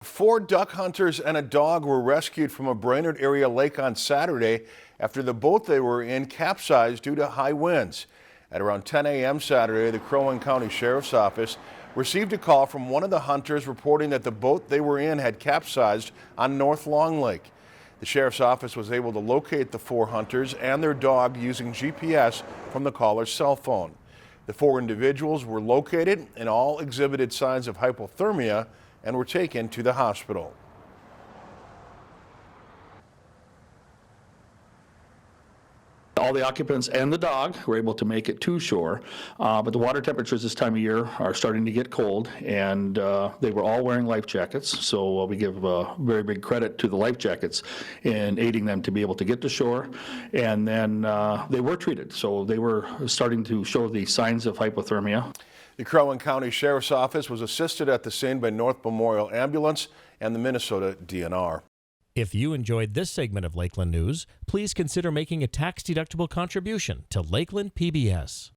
4 duck hunters and a dog were rescued from a Brainerd area lake on Saturday after the boat they were in capsized due to high winds. At around 10 a.m. Saturday, the Crow Wing County Sheriff's Office received a call from one of the hunters reporting that the boat they were in had capsized on North Long Lake. The Sheriff's Office was able to locate the 4 hunters and their dog using GPS from the caller's cell phone. The 4 individuals were located and all exhibited signs of hypothermia and were taken to the hospital. All the occupants and the dog were able to make it to shore, but the water temperatures this time of year are starting to get cold, and they were all wearing life jackets, so we give very big credit to the life jackets in aiding them to be able to get to shore. And then they were treated, so they were starting to show the signs of hypothermia. The Crow Wing County Sheriff's Office was assisted at the scene by North Memorial Ambulance and the Minnesota DNR. If you enjoyed this segment of Lakeland News, please consider making a tax-deductible contribution to Lakeland PBS.